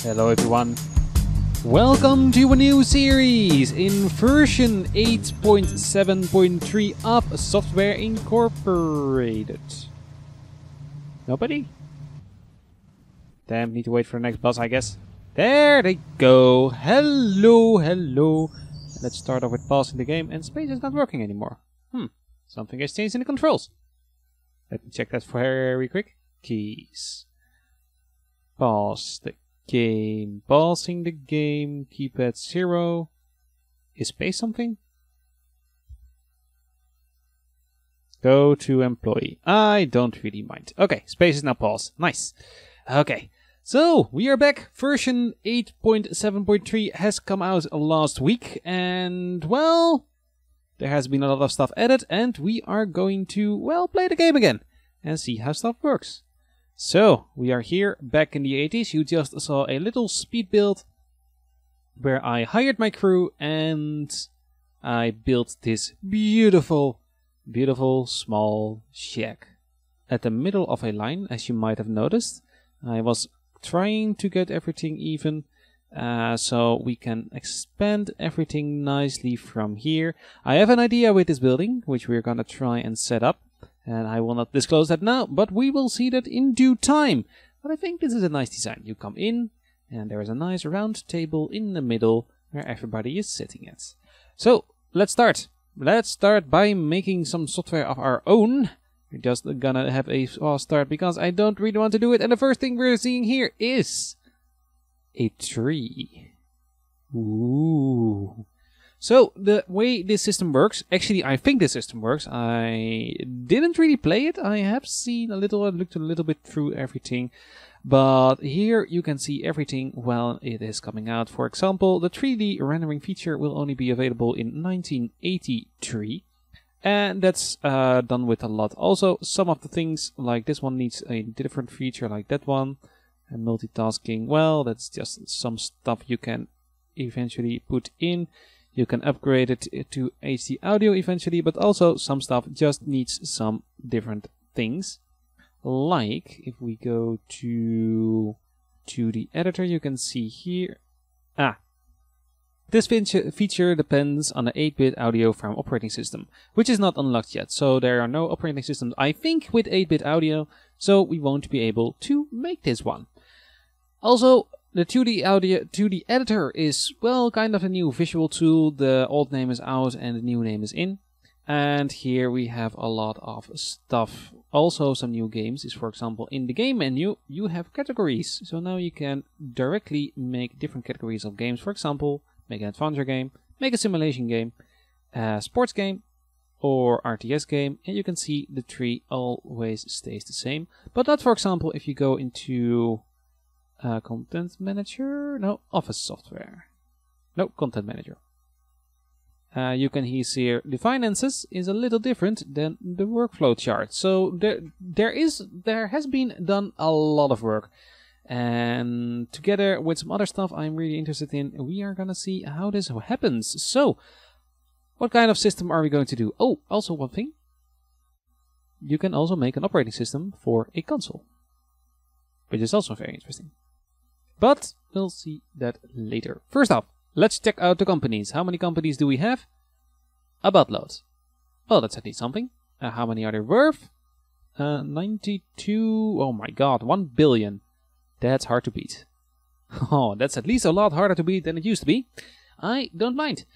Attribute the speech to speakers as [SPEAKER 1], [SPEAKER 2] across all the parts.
[SPEAKER 1] Hello everyone, welcome to a new series in version 8.7.3 of Software Incorporated. Nobody? Damn, need to wait for the next boss, I guess. There they go. Hello, hello. Let's start off with pausing the game, and space is not working anymore. Something has changed in the controls. Let me check that very quick. Keys. Pause the game. Pausing the game. Keypad 0. Is space something? Go to employee. I don't really mind. Okay, space is now paused. Nice. Okay, so we are back. Version 8.7.3 has come out last week, and well, there has been a lot of stuff added, and we are going to, well, play the game again and see how stuff works. So, we are here back in the 80s. You just saw a little speed build where I hired my crew and I built this beautiful, beautiful small shack at the middle of a line, as you might have noticed. I was trying to get everything even so we can expand everything nicely from here. I have an idea with this building, which we're gonna try and set up. And I will not disclose that now, but we will see that in due time. But I think this is a nice design. You come in, and there is a nice round table in the middle where everybody is sitting at. So, let's start. Let's start by making some software of our own. We're just gonna have a small start because I don't really want to do it. And the first thing we're seeing here is a tree. Ooh. So, the way this system works, actually I think this system works, I didn't really play it, I have seen a little, I looked a little bit through everything, but here you can see everything while it is coming out. For example, the 3D rendering feature will only be available in 1983, and that's done with a lot. Also, some of the things, like this one needs a different feature like that one, and multitasking, well, that's just some stuff you can eventually put in. You can upgrade it to HD audio eventually, but also some stuff just needs some different things. Like, if we go to the editor, you can see here... This feature depends on the 8-bit audio from operating system, which is not unlocked yet. So there are no operating systems, I think, with 8-bit audio, so we won't be able to make this one. Also, the 2D editor is, well, kind of a new visual tool. The old name is out and the new name is in. And here we have a lot of stuff. Also, some new games is, for example, in the game menu, you have categories. So now you can directly make different categories of games. For example, make an adventure game, make a simulation game, a sports game, or RTS game. And you can see the tree always stays the same. But not, for example, if you go into... content manager? No, office software. No, content manager. You can see here the finances is a little different than the workflow chart. So there has been done a lot of work, and together with some other stuff I'm really interested in, we are gonna see how this happens. So, what kind of system are we going to do? Oh, also one thing. You can also make an operating system for a console, which is also very interesting. But we'll see that later. First off, let's check out the companies. How many companies do we have? A buttload. Well, that's at least something. How many are they worth? 92. Oh my god, 1 billion. That's hard to beat. Oh, that's at least a lot harder to beat than it used to be. I don't mind.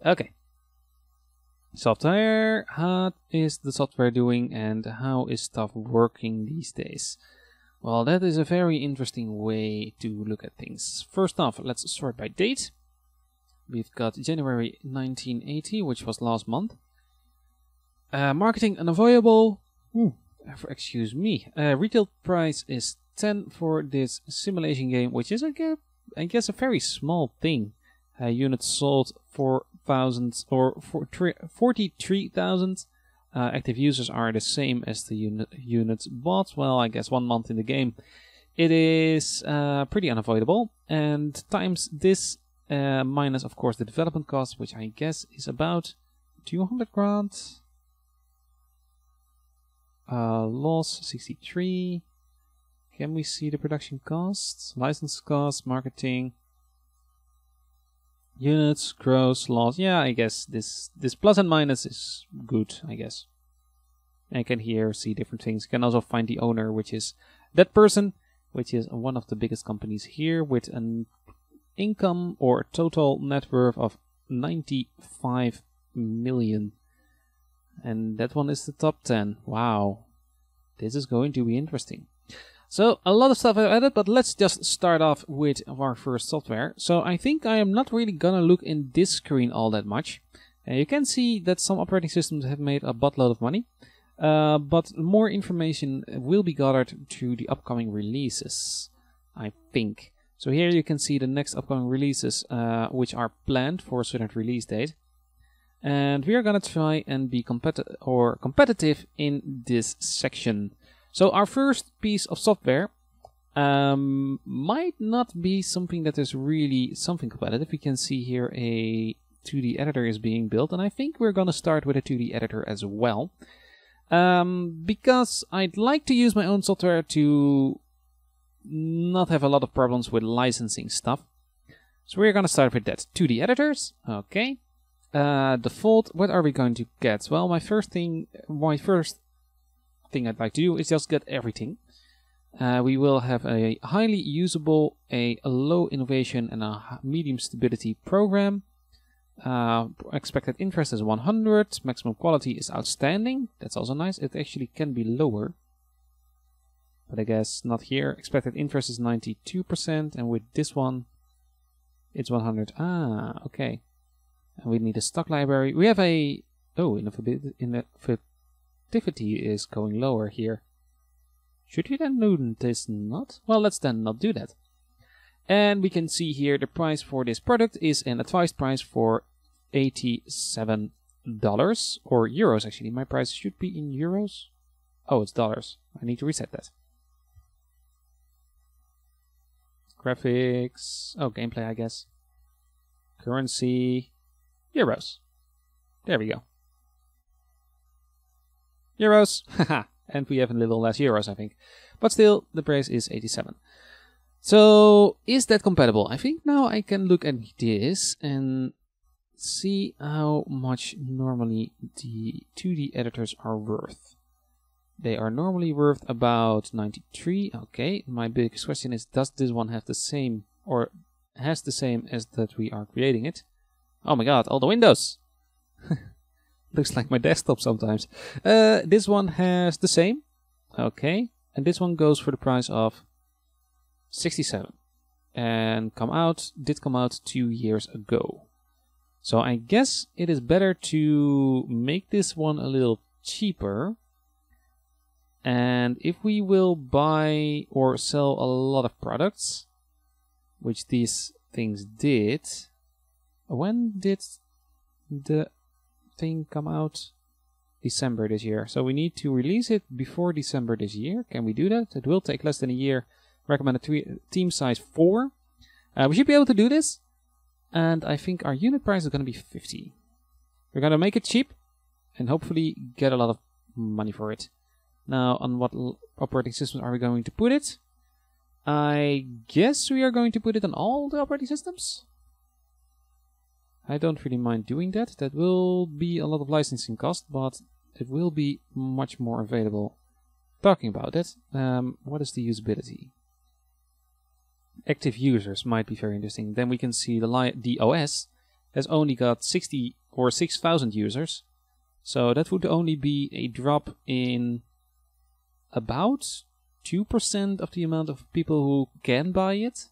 [SPEAKER 1] Okay. Software. How is the software doing and how is stuff working these days? Well, that is a very interesting way to look at things. First off, let's sort by date. We've got January 1980, which was last month. Marketing unavoidable. excuse me. Retail price is 10 for this simulation game, which is I guess a very small thing. Units sold 4,000 or 43,000. Active users are the same as the units bought. Well, I guess 1 month in the game. It is pretty unavoidable. And times this minus, of course, the development cost, which I guess is about 200 grand. Loss 63. Can we see the production costs? License costs, marketing, units, gross, loss. Yeah, I guess this plus and minus is good, I guess. And you can here see different things. You can also find the owner, which is that person, which is one of the biggest companies here with an income or total net worth of 95 million. And that one is the top 10. Wow. This is going to be interesting. So, a lot of stuff I've added, but let's just start off with our first software. So, I think I am not really gonna look in this screen all that much. You can see that some operating systems have made a buttload of money. But more information will be gathered through the upcoming releases, I think. So here you can see the next upcoming releases, which are planned for a certain release date. And we are gonna try and be competitive in this section. So our first piece of software might not be something that is really something competitive. We can see here a 2D editor is being built, and I think we're gonna start with a 2D editor as well. Because I'd like to use my own software to not have a lot of problems with licensing stuff. So we're gonna start with that. 2D editors, okay. Default, what are we going to get? Well, my first thing I'd like to do is just get everything. We will have a highly usable, a low innovation, and a medium stability program. Expected interest is 100. Maximum quality is outstanding. That's also nice. It actually can be lower, but I guess not here. Expected interest is 92%, and with this one, it's 100. Ah, okay. And we need a stock library. We have a ineffectivity is going lower here. Should we then do this not? Well, let's then not do that. And we can see here the price for this product is an advised price for $87 or euros actually. My price should be in euros. Oh, it's dollars. I need to reset that. Graphics. Oh, gameplay, I guess. Currency. Euros. There we go. Euros. Haha. And we have a little less euros, I think. But still, the price is 87. So, is that compatible? I think now I can look at this and see how much normally the 2D editors are worth. They are normally worth about 93. Okay, my biggest question is, does this one have the same, or has the same as that we are creating it? Oh my god, all the windows! Looks like my desktop sometimes. This one has the same. Okay, and this one goes for the price of 67. And did come out 2 years ago. So I guess it is better to make this one a little cheaper. And if we will buy or sell a lot of products, which these things did, when did the thing come out? December this year. So we need to release it before December this year. Can we do that? It will take less than a year. Recommended team size 4. We should be able to do this. And I think our unit price is going to be 50. We're going to make it cheap and hopefully get a lot of money for it. Now, on what operating systems are we going to put it? I guess we are going to put it on all the operating systems. I don't really mind doing that. That will be a lot of licensing cost, but it will be much more available. Talking about it, what is the usability? Active users might be very interesting. Then we can see the OS has only got 60 or 6,000 users. So that would only be a drop in about 2% of the amount of people who can buy it.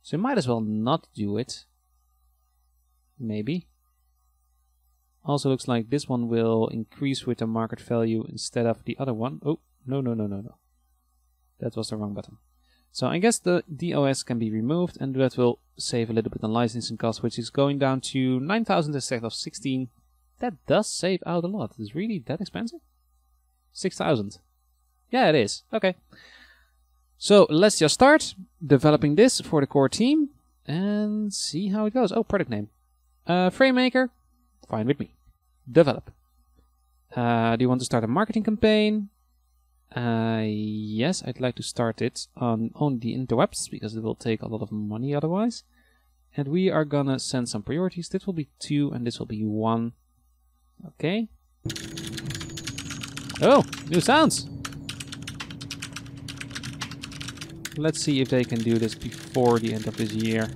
[SPEAKER 1] So you might as well not do it. Maybe. Also looks like this one will increase with the market value instead of the other one. Oh, no, no, no, no, no. That was the wrong button. So I guess the DOS can be removed, and that will save a little bit on licensing cost, which is going down to 9,000 instead of 16. That does save out a lot. Is it really that expensive? 6,000. Yeah, it is. Okay. So let's just start developing this for the core team and see how it goes. Oh, product name. Frame maker. Fine with me. Develop. Do you want to start a marketing campaign? Yes, I'd like to start it on the interwebs because it will take a lot of money otherwise. And we are gonna send some priorities. This will be 2 and this will be 1. Okay. Oh, new sounds. Let's see if they can do this before the end of this year.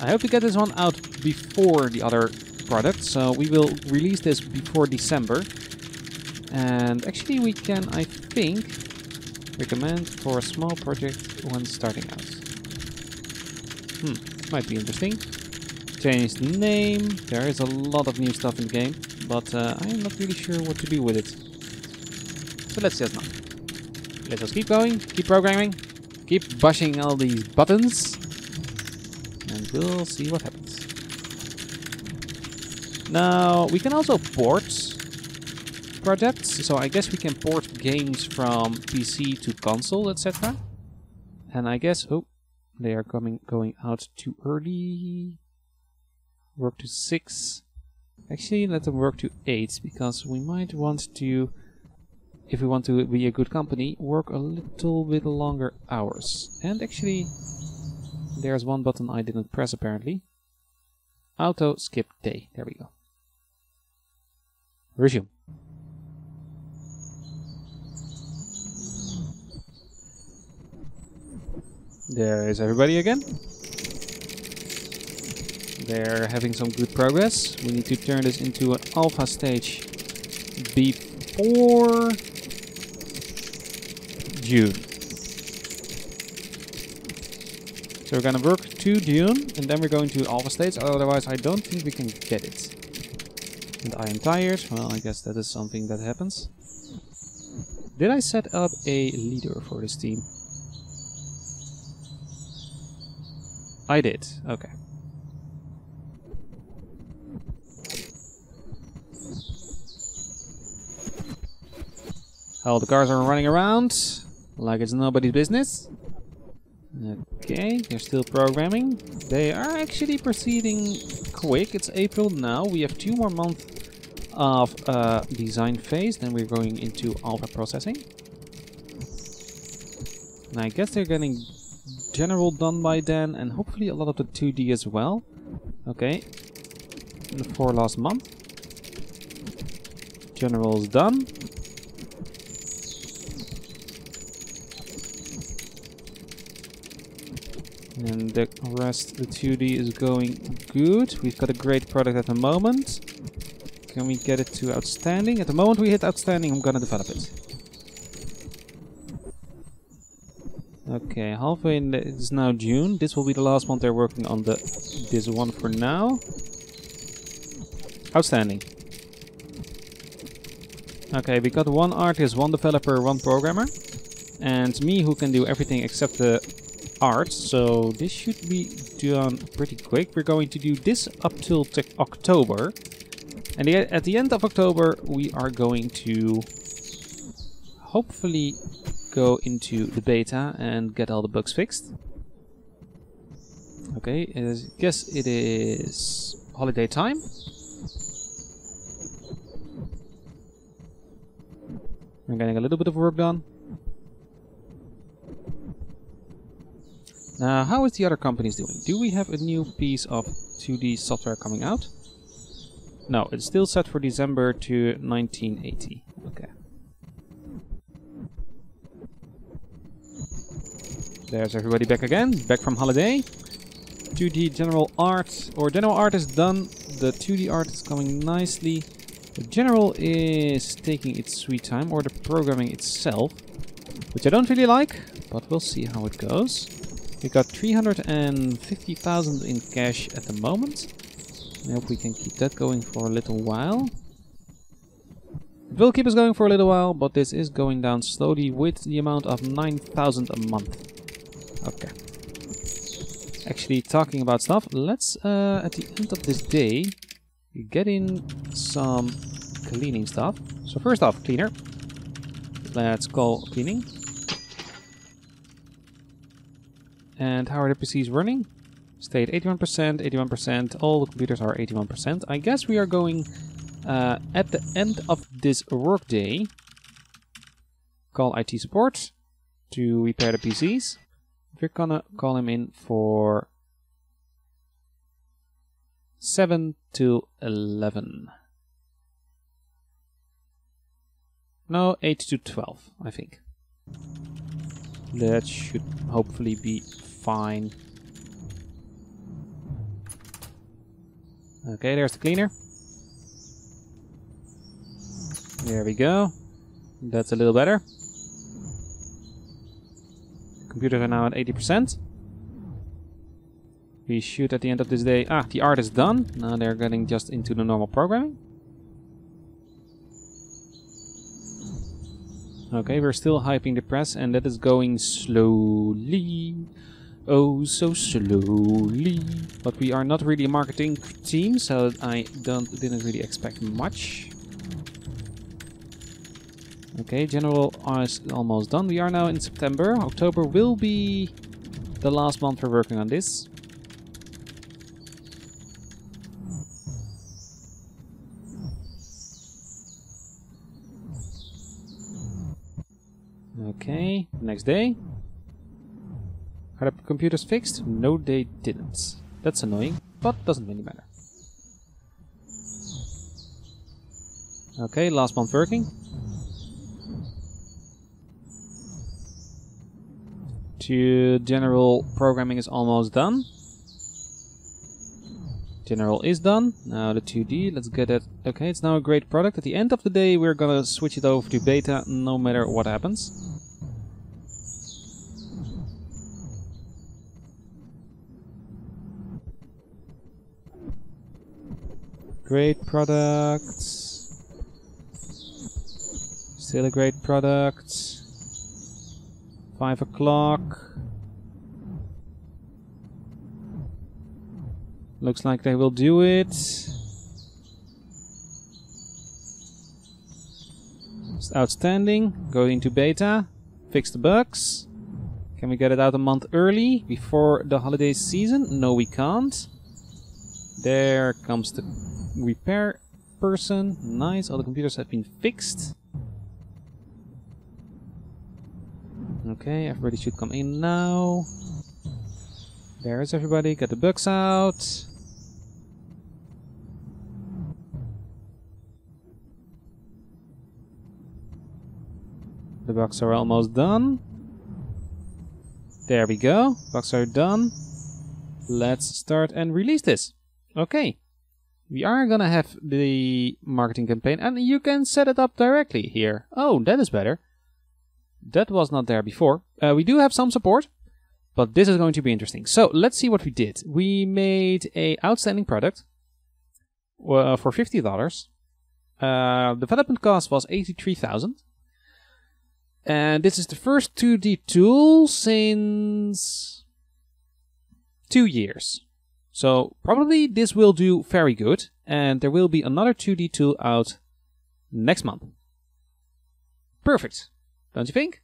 [SPEAKER 1] I hope to get this one out before the other product, so we will release this before December. And actually we can, I think, recommend for a small project when starting out. Might be interesting. Change the name. There is a lot of new stuff in the game, but I am not really sure what to do with it. So let's just not. Let us keep going, keep programming. Keep bashing all these buttons and we'll see what happens. Now we can also port projects, so I guess we can port games from PC to console, etc. And I guess, oh, they are going out too early. Work to 6. Actually, let them work to 8 because we might want to, if we want to be a good company, work a little bit longer hours. And actually, there's one button I didn't press apparently. Auto skip day. There we go. Resume. There is everybody again. They're having some good progress. We need to turn this into an alpha stage before June. So we're gonna work to June and then we're going to alpha stage, otherwise I don't think we can get it. And I am tired. Well, I guess that is something that happens. Did I set up a leader for this team? I did. Okay. All the cars are running around like it's nobody's business. Okay, they're still programming. They are actually proceeding quick. It's April now. We have 2 more months of design phase. Then we're going into alpha processing. And I guess they're getting general done by then, and hopefully a lot of the 2D as well. Okay, for last month. General is done. And the rest, the 2D is going good. We've got a great product at the moment. Can we get it to outstanding? At the moment we hit outstanding, I'm gonna develop it. Okay, halfway in it's now June. This will be the last month they're working on this one for now. Outstanding. Okay, we got 1 artist, 1 developer, 1 programmer. And me who can do everything except the art, so this should be done pretty quick. We're going to do this up till October, and at the end of October we are going to hopefully go into the beta and get all the bugs fixed. Okay, I guess it is holiday time. We're getting a little bit of work done. Now, how is the other companies doing? Do we have a new piece of 2D software coming out? No, it's still set for December to 1980. Okay. There's everybody back again, back from holiday. 2D general art, or general art is done. The 2D art is coming nicely. The general is taking its sweet time, or the programming itself, which I don't really like, but we'll see how it goes. We got 350,000 in cash at the moment. I hope we can keep that going for a little while. It will keep us going for a little while, but this is going down slowly with the amount of 9,000 a month. Okay. Actually, talking about stuff, let's, at the end of this day, get in some cleaning stuff. So first off, cleaner. Let's call cleaning. And how are the PCs running? Stay at 81%, 81%. All the computers are 81%. I guess we are going at the end of this workday. Call IT support to repair the PCs. We're gonna call him in for 7 to 11. No, 8 to 12, I think. That should hopefully be fine. Okay, there's the cleaner. There we go. That's a little better. Computers are now at 80%. We should at the end of this day... Ah, the art is done. Now they're getting just into the normal programming. Okay, we're still hyping the press and that is going slowly. Oh, so slowly. But we are not really a marketing team, so I didn't really expect much. Okay, general is almost done. We are now in September. October will be the last month we're working on this. Okay, next day. Are the computers fixed? No, they didn't. That's annoying, but doesn't really matter. Okay, last month working. General programming is almost done. General is done. Now the 2D, let's get it. Okay, it's now a great product. At the end of the day, we're gonna switch it over to beta, no matter what happens. Great product. Still a great product. 5 o'clock. Looks like they will do it. It's outstanding. Going into beta. Fix the bugs. Can we get it out a month early before the holiday season? No, we can't. There comes the repair person. Nice, all the computers have been fixed. Okay, everybody should come in now. There is everybody, get the bugs out. The bugs are almost done. There we go, bugs are done. Let's start and release this. Okay. We are gonna have the marketing campaign and you can set it up directly here. Oh, that is better. That was not there before. We do have some support, but this is going to be interesting. So let's see what we did. We made a outstanding product for $50. Development cost was $83,000. And this is the first 2D tool since 2 years. So probably this will do very good, and there will be another 2D tool out next month. Perfect, don't you think?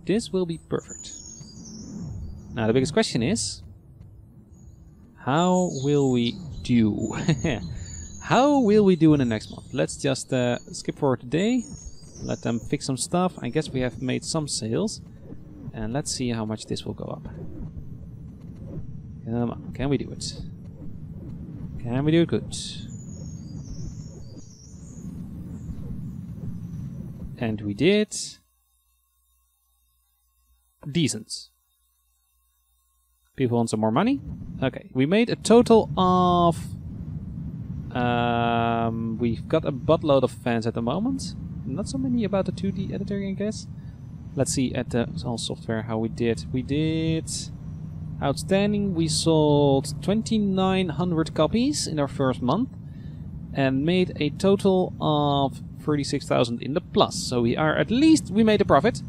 [SPEAKER 1] This will be perfect. Now the biggest question is, how will we do? How will we do in the next month? Let's just skip forward today, let them fix some stuff. I guess we have made some sales, and let's see how much this will go up. Come on, can we do it? Can we do it good? And we did. Decent. People want some more money? Okay, we made a total of... we've got a buttload of fans at the moment. Not so many about the 2D editor, I guess. Let's see at the all software how we did. We did... Outstanding, we sold 2,900 copies in our first month and made a total of 36,000 in the plus. So we are at least, we made a profit.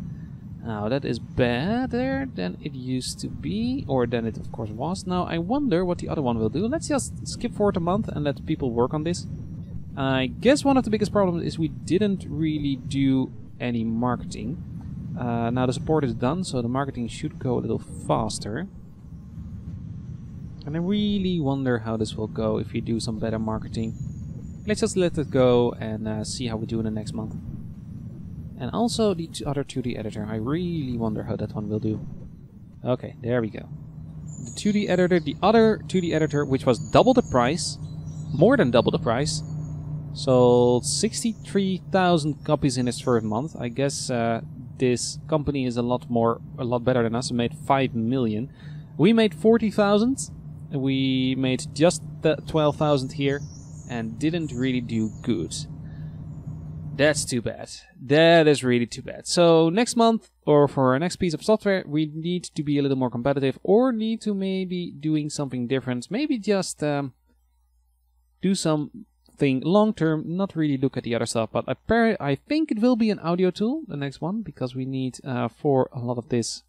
[SPEAKER 1] Now that is better than it used to be, or than it of course was. Now I wonder what the other one will do. Let's just skip forward a month and let people work on this. I guess one of the biggest problems is we didn't really do any marketing. Now the support is done, so the marketing should go a little faster. And I really wonder how this will go if we do some better marketing. Let's just let it go and see how we do in the next month. And also the other 2D editor, I really wonder how that one will do. Okay, there we go. The 2D editor, the other 2D editor, which was double the price, more than double the price, sold 63,000 copies in its first month. I guess this company is a lot better than us. It made 5 million. We made 40,000. We made just the 12,000 here and didn't really do good. That's too bad. That is really too bad. So next month, or for our next piece of software, we need to be a little more competitive, or need to maybe doing something different. Maybe just do something long term, not really look at the other stuff. But I think it will be an audio tool, the next one, because we need for a lot of this,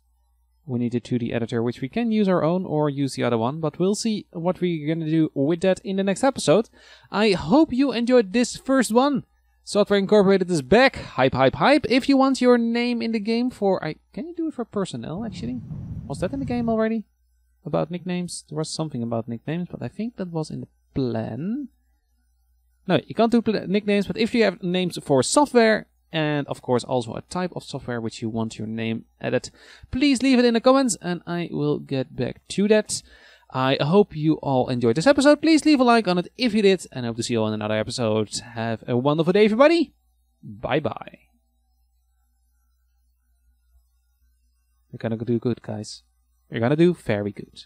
[SPEAKER 1] we need a 2D editor, which we can use our own or use the other one. But we'll see what we're going to do with that in the next episode. I hope you enjoyed this first one. Software Incorporated is back. Hype, hype, hype. If you want your name in the game for... can you do it for personnel, actually? Was that in the game already? About nicknames? There was something about nicknames, but I think that was in the plan. No, you can't do nicknames, but if you have names for software, and of course also a type of software which you want your name added, please leave it in the comments, and I will get back to that. I hope you all enjoyed this episode. Please leave a like on it if you did, and I hope to see you all in another episode. Have a wonderful day, everybody. Bye-bye. We're gonna do good, guys. We're gonna do very good.